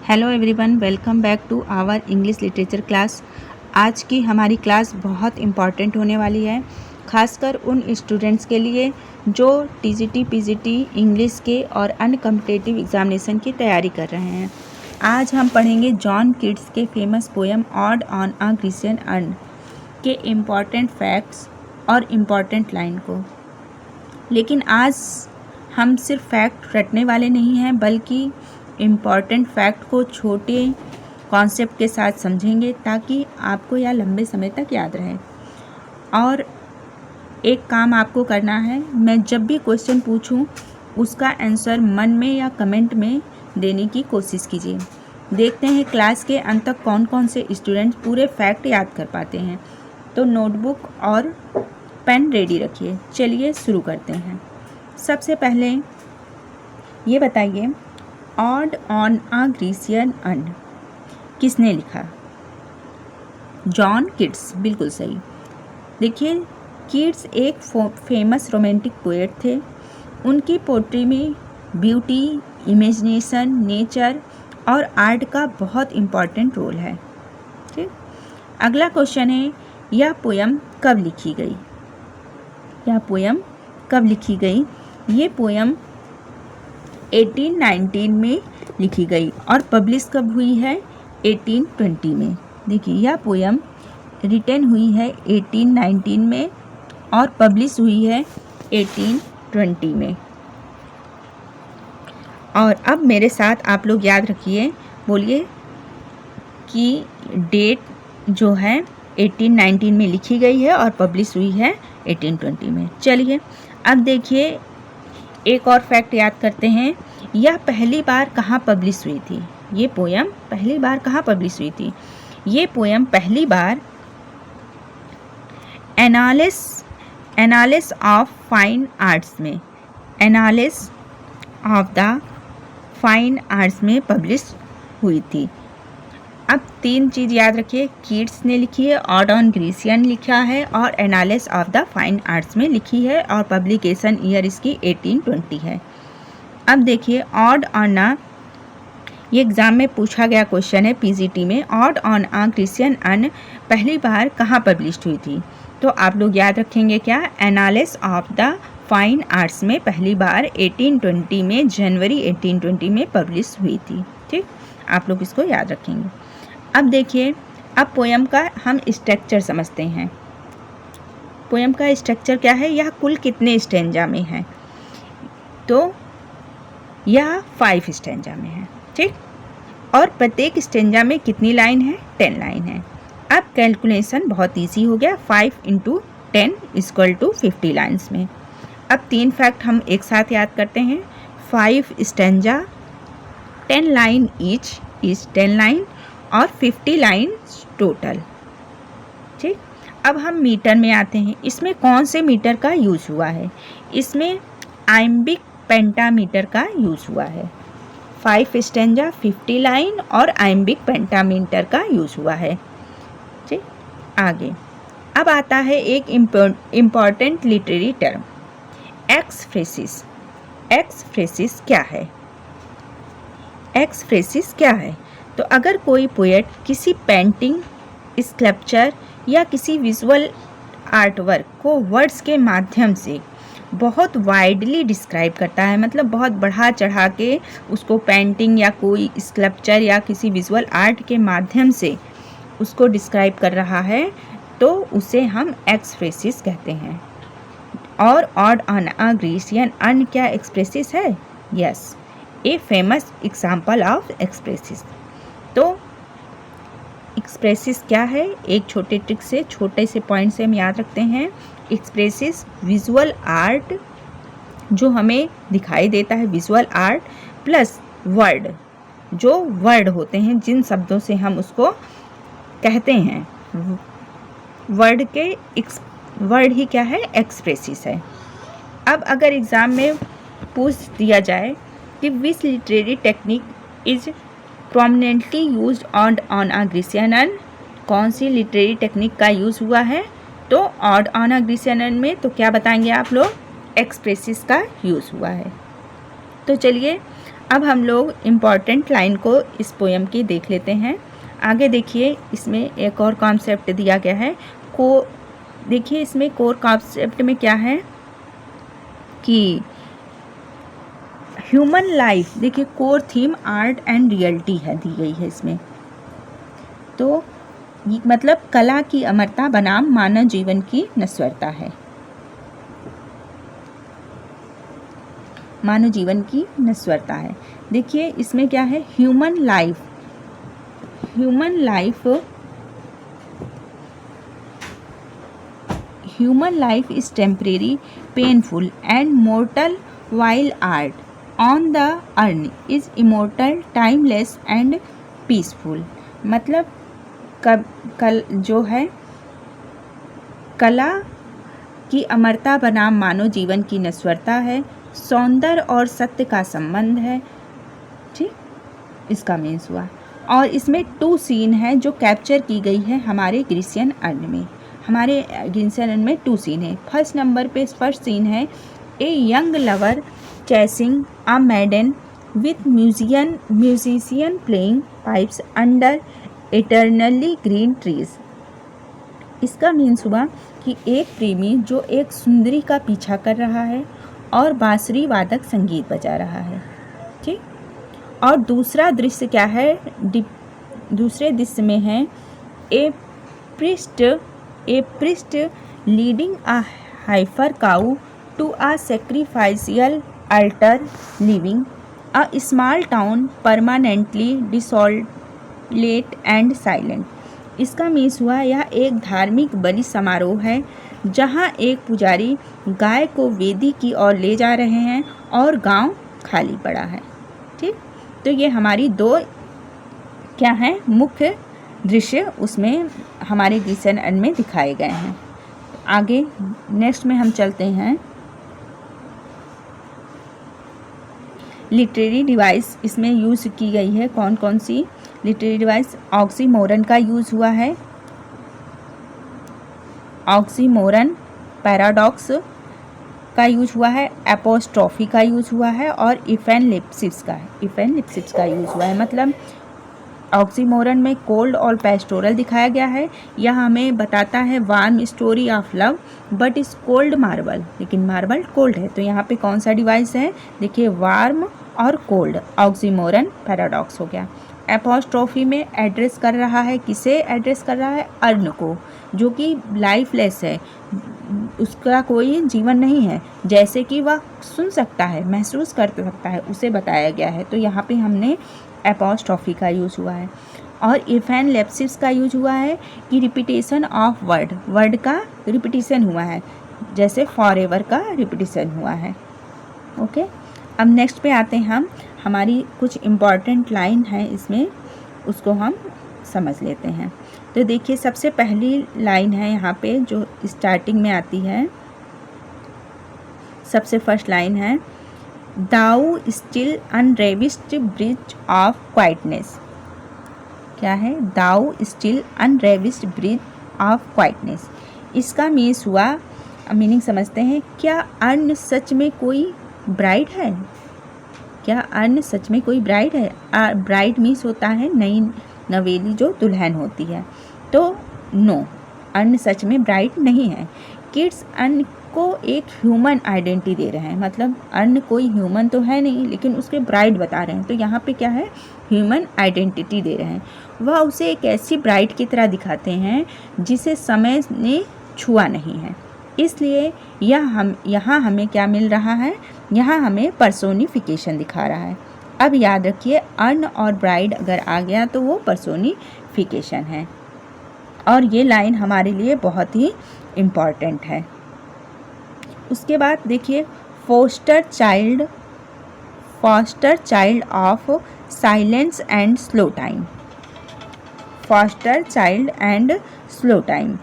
Hello everyone, welcome back to our English literature class. आज की हमारी क्लास बहुत इम्पॉर्टेंट होने वाली है, खासकर उन स्टूडेंट्स के लिए जो टीजीटी पीजीटी इंग्लिश के और अन्य कॉम्पिटिटिव एग्जामिनेशन की तैयारी कर रहे हैं। आज हम पढ़ेंगे जॉन कीट्स के famous poem odd on a Grecian earn के इम्पॉर्टेंट फैक्ट्स और इम्पॉर्टेंट लाइन को। लेकिन आज हम सिर्फ फैक्ट रटने वाले नहीं हैं, बल्कि इम्पॉर्टेंट फैक्ट को छोटे कॉन्सेप्ट के साथ समझेंगे ताकि आपको यह लंबे समय तक याद रहे। और एक काम आपको करना है, मैं जब भी क्वेश्चन पूछूं उसका आंसर मन में या कमेंट में देने की कोशिश कीजिए। देखते हैं क्लास के अंत तक कौन कौन से स्टूडेंट पूरे फैक्ट याद कर पाते हैं। तो नोटबुक और पेन रेडी रखिए। चलिए शुरू करते हैं। सबसे पहले ये बताइए, odd on a Grecian earn किसने लिखा? जॉन कीट्स, बिल्कुल सही। देखिए, कीट्स एक फेमस रोमांटिक पोएट थे। उनकी पोट्री में ब्यूटी, इमेजिनेशन, नेचर और आर्ट का बहुत इम्पॉर्टेंट रोल है। ठीक, अगला क्वेश्चन है, यह पोयम कब लिखी गई? यह पोयम कब लिखी गई? ये पोयम 1819 में लिखी गई और पब्लिश कब हुई है? 1820 में। देखिए, यह पोयम रिटन हुई है 1819 में और पब्लिश हुई है 1820 में। और अब मेरे साथ आप लोग याद रखिए, बोलिए कि डेट जो है 1819 में लिखी गई है और पब्लिश हुई है 1820 में। चलिए अब देखिए, एक और फैक्ट याद करते हैं। यह पहली बार कहाँ पब्लिश हुई थी? ये पोयम पहली बार कहाँ पब्लिश हुई थी? ये पोयम पहली बार एनालिस ऑफ फाइन आर्ट्स में, annals of the fine arts में पब्लिश हुई थी। अब तीन चीज़ याद रखिए, कीट्स ने लिखी है, ऑड ऑन ग्रीसियन लिखा है और annals of the fine arts में लिखी है और पब्लिकेशन ईयर इसकी 1820 है। अब देखिए, ऑड ऑन अ, ये एग्ज़ाम में पूछा गया क्वेश्चन है पीजीटी में, odd on a Grecian earn पहली बार कहाँ पब्लिश हुई थी? तो आप लोग याद रखेंगे क्या? Annals of the fine arts में पहली बार 1820 में, जनवरी 1820 में पब्लिश हुई थी। ठीक, आप लोग इसको याद रखेंगे। अब देखिए, अब पोयम का हम स्ट्रक्चर समझते हैं। पोयम का स्ट्रक्चर क्या है? यह कुल कितने स्टैंजा में है? तो यह 5 स्टैंजा में है। ठीक, और प्रत्येक स्टैंजा में कितनी लाइन है? 10 लाइन है। अब कैलकुलेशन बहुत ईजी हो गया, 5 × 10 = 50 लाइन्स में। अब तीन फैक्ट हम एक साथ याद करते हैं। 5 stanza, 10 line each is 10 line और 50 लाइन टोटल। ठीक, अब हम मीटर में आते हैं। इसमें कौन से मीटर का यूज़ हुआ है? इसमें आइम्बिक पेंटामीटर का यूज़ हुआ है। 5 स्टैंजा, 50 लाइन और आइम्बिक पेंटामीटर का यूज़ हुआ है। ठीक, आगे अब आता है एक इम्पॉर्टेंट लिटरेरी टर्म, एक्सफ्रेसिस। एक्सफ्रेसिस क्या है? एक्सफ्रेसिस क्या है? तो अगर कोई पोएट किसी पेंटिंग, स्कल्पचर या किसी विजुअल आर्टवर्क को वर्ड्स के माध्यम से बहुत वाइडली डिस्क्राइब करता है, मतलब बहुत बढ़ा चढ़ा के उसको पेंटिंग या कोई स्कल्पचर या किसी विजुअल आर्ट के माध्यम से उसको डिस्क्राइब कर रहा है, तो उसे हम एक्सफ्रेसिस कहते हैं। और ode on a Grecian urn क्या एक्सप्रेसिस है? Yes, a famous example of ekphrasis. तो एक्सप्रेसिस क्या है? एक छोटे ट्रिक से, छोटे से पॉइंट से हम याद रखते हैं। एक्सप्रेसिस विजुअल आर्ट जो हमें दिखाई देता है, विजुअल आर्ट प्लस वर्ड, जो वर्ड होते हैं जिन शब्दों से हम उसको कहते हैं, वर्ड ही क्या है? एक्सप्रेसिस है। अब अगर एग्ज़ाम में पूछ दिया जाए कि विच literary technique is prominently used on a Grecian earn, कौन सी लिटरेरी टेक्निक का यूज़ हुआ है तो odd on a Grecian earn में, तो क्या बताएंगे आप लोग? एक्सप्रेसिस का यूज़ हुआ है। तो चलिए अब हम लोग इम्पॉर्टेंट लाइन को इस पोएम की देख लेते हैं। आगे देखिए, इसमें एक और कॉन्सेप्ट दिया गया है। देखिए इसमें कोर कॉन्सेप्ट में क्या है कि ह्यूमन लाइफ, देखिए core theme art and reality है, दी गई है इसमें। तो मतलब कला की अमरता बनाम मानव जीवन की नश्वरता है, मानव जीवन की नश्वरता है। देखिए इसमें क्या है, human life is temporary, painful and mortal, while art on the earth is immortal, timeless and peaceful। मतलब जो है कला की अमरता बनाम मानव जीवन की नश्वरता है, सौंदर्य और सत्य का संबंध है, ठीक, इसका मीन्स हुआ। और इसमें 2 सीन है जो कैप्चर की गई है हमारे ग्रीसियन अर्न में। हमारे ग्रीसियन अर्न में 2 सीन है। फर्स्ट नंबर पे फर्स्ट सीन है, a young lover chasing a मैडन with musician playing pipes under eternally green trees. इसका मीन्स हुआ कि एक प्रेमी जो एक सुंदरी का पीछा कर रहा है और बांसुरी वादक संगीत बजा रहा है, ठीक। और दूसरा दृश्य क्या है, दूसरे दृश्य में है a priest leading a heifer cow to a sacrificial altar, living a small town permanently desolate and silent. इसका मीन्स हुआ यह एक धार्मिक बलि समारोह है जहां एक पुजारी गाय को वेदी की ओर ले जा रहे हैं और गांव खाली पड़ा है, ठीक। तो ये हमारी 2 क्या हैं, मुख्य दृश्य उसमें हमारे ग्रीसियन अर्न में दिखाए गए हैं। आगे नेक्स्ट में हम चलते हैं। लिटरेरी डिवाइस इसमें यूज़ की गई है, कौन कौन सी लिटरेरी डिवाइस, ऑक्सीमोरन का यूज़ हुआ है, ऑक्सीमोरन, पैराडॉक्स का यूज हुआ है, एपोस्ट्रॉफी का यूज हुआ है और इफेनलिप्सिस का यूज हुआ है। मतलब ऑक्सीमोरन में कोल्ड और पेस्टोरल दिखाया गया है। यह हमें बताता है warm story of love but is cold marble, लेकिन मार्बल कोल्ड है। तो यहाँ पे कौन सा डिवाइस है, देखिए वार्म और कोल्ड, ऑक्सीमोरन पैराडॉक्स हो गया। एपोस्ट्रॉफी में एड्रेस कर रहा है, किसे एड्रेस कर रहा है, अर्न को, जो कि लाइफलेस है, उसका कोई जीवन नहीं है, जैसे कि वह सुन सकता है, महसूस कर सकता है, उसे बताया गया है। तो यहाँ पे हमने एपोस्ट्रॉफी का यूज़ हुआ है। और इफेनलेप्सिस का यूज हुआ है कि रिपीटेशन ऑफ वर्ड का रिपीटेशन हुआ है, जैसे फॉरएवर का रिपीटेशन हुआ है। ओके, अब नेक्स्ट पे आते हैं हम, हमारी कुछ इम्पॉर्टेंट लाइन है इसमें, उसको हम समझ लेते हैं। तो देखिए सबसे पहली लाइन है यहाँ पे जो स्टार्टिंग में आती है, सबसे फर्स्ट लाइन है, दाउ स्टिल अनरेविस्ड ब्रिज ऑफ क्वाइटनेस। क्या है, दाउ स्टिल अनरेविस्ड ब्रिज ऑफ क्वाइटनेस। इसका मीन्स हुआ, मीनिंग समझते हैं, क्या अर्न सच में कोई ब्राइड है, क्या अर्न सच में कोई ब्राइड है। ब्राइड मीन्स होता है नई नवेली जो दुल्हन होती है। तो नो, अर्न सच में ब्राइड नहीं है। किड्स अर्न को एक ह्यूमन आइडेंटिटी दे रहे हैं, मतलब अर्न कोई ह्यूमन तो है नहीं, लेकिन उसके ब्राइड बता रहे हैं। तो यहाँ पे क्या है, ह्यूमन आइडेंटिटी दे रहे हैं। वह उसे एक ऐसी ब्राइड की तरह दिखाते हैं जिसे समय ने छुआ नहीं है। इसलिए यहाँ हमें क्या मिल रहा है, यहाँ हमें पर्सोनिफिकेशन दिखा रहा है। अब याद रखिए, अर्न और ब्राइड अगर आ गया तो वो पर्सोनिफिकेशन है, और ये लाइन हमारे लिए बहुत ही इम्पॉर्टेंट है। उसके बाद देखिए, foster child of silence and slow time, foster child and slow time.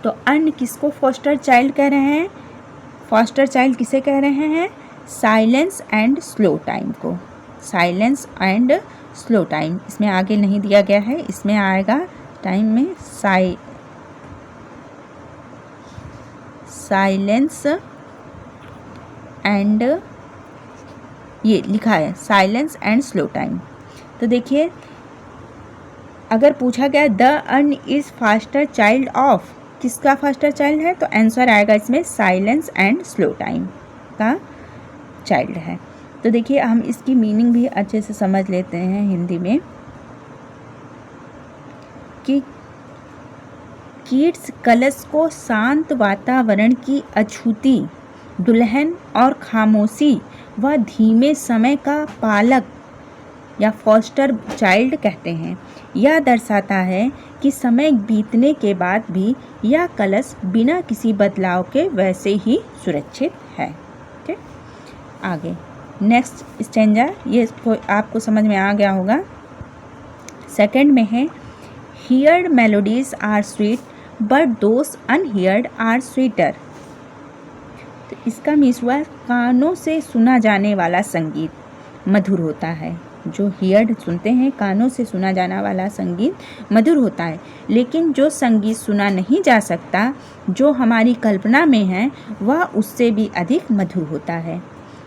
तो अर्न किसको फोस्टर चाइल्ड कह रहे हैं, फोस्टर चाइल्ड किसे कह रहे हैं, साइलेंस एंड स्लो टाइम को, साइलेंस एंड स्लो टाइम। इसमें आगे नहीं दिया गया है, इसमें आएगा टाइम में साइलेंस एंड ये लिखा है साइलेंस एंड स्लो टाइम। तो देखिए अगर पूछा गया the earn is faster child of, किसका फास्टर चाइल्ड है, तो आंसर आएगा इसमें साइलेंस एंड स्लो टाइम का चाइल्ड है। तो देखिए हम इसकी मीनिंग भी अच्छे से समझ लेते हैं हिंदी में कि कीट्स कलश को शांत वातावरण की अछूती दुल्हन और खामोशी व धीमे समय का पालक या फॉस्टर चाइल्ड कहते हैं। यह दर्शाता है कि समय बीतने के बाद भी यह कलश बिना किसी बदलाव के वैसे ही सुरक्षित है। ठीक, आगे नेक्स्ट स्टेंजा, ये आपको समझ में आ गया होगा। सेकंड में है heard melodies are sweet but those unheard are sweeter. तो इसका मीन्स हुआ कानों से सुना जाने वाला संगीत मधुर होता है। जो हियर्ड सुनते हैं, कानों से सुना जाने वाला संगीत मधुर होता है, लेकिन जो संगीत सुना नहीं जा सकता, जो हमारी कल्पना में है, वह उससे भी अधिक मधुर होता है।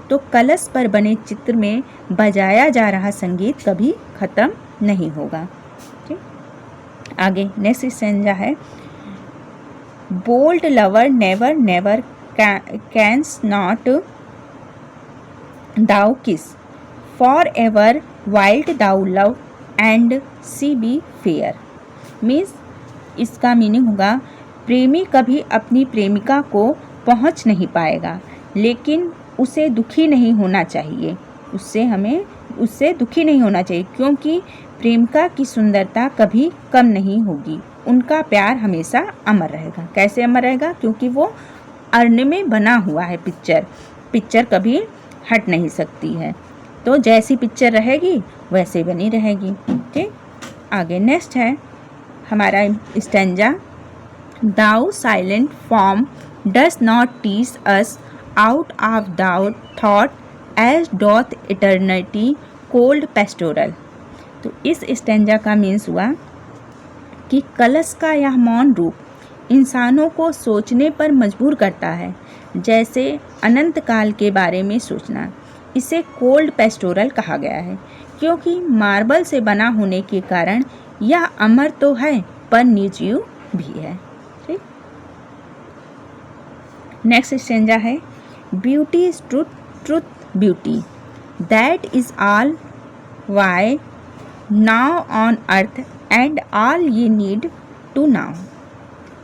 तो कलश पर बने चित्र में बजाया जा रहा संगीत कभी ख़त्म नहीं होगा। ठीक, आगे नेक्स्ट स्टेंजा है bold lover never never canst not thou kiss for ever wilt thou love and she be fair. Means इसका मीनिंग होगा प्रेमी कभी अपनी प्रेमिका को पहुंच नहीं पाएगा, लेकिन उसे दुखी नहीं होना चाहिए, उससे दुखी नहीं होना चाहिए, क्योंकि प्रेमिका की सुंदरता कभी कम नहीं होगी, उनका प्यार हमेशा अमर रहेगा। कैसे अमर रहेगा? क्योंकि वो अर्ण में बना हुआ है पिक्चर कभी हट नहीं सकती है। तो जैसी पिक्चर रहेगी वैसे बनी रहेगी। ठीक, आगे नेक्स्ट है हमारा stanza thou silent form does not teach us out of thou thought as doth eternity cold pastoral. तो इस स्टेंजा का मीन्स हुआ कि कलश का यह मौन रूप इंसानों को सोचने पर मजबूर करता है, जैसे अनंत काल के बारे में सोचना। इसे कोल्ड पेस्टोरल कहा गया है, क्योंकि मार्बल से बना होने के कारण यह अमर तो है पर निर्जीव भी है। ठीक, नेक्स्ट स्टेंजा है beauty is truth beauty that is all ye know on earth and all ye need to know.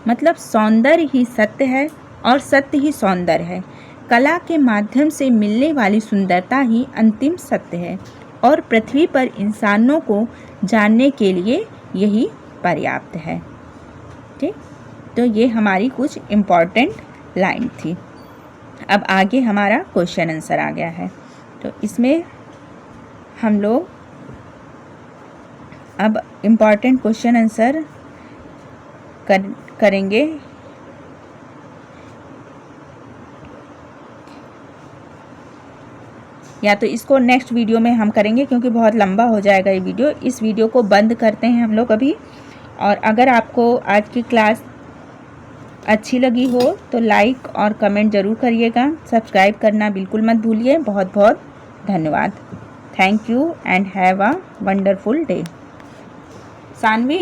मतलब सौंदर्य ही सत्य है और सत्य ही सौंदर्य है। कला के माध्यम से मिलने वाली सुंदरता ही अंतिम सत्य है और पृथ्वी पर इंसानों को जानने के लिए यही पर्याप्त है। ठीक, तो ये हमारी कुछ इम्पॉर्टेंट लाइन थी। अब आगे हमारा क्वेश्चन आंसर आ गया है, तो इसमें हम लोग अब इम्पॉर्टेंट क्वेश्चन आंसर करेंगे। या तो इसको नेक्स्ट वीडियो में हम करेंगे, क्योंकि बहुत लंबा हो जाएगा ये वीडियो। इस वीडियो को बंद करते हैं हम लोग अभी। और अगर आपको आज की क्लास अच्छी लगी हो तो लाइक और कमेंट ज़रूर करिएगा। सब्सक्राइब करना बिल्कुल मत भूलिए। बहुत बहुत धन्यवाद। Thank you and have a wonderful day. Saanvi.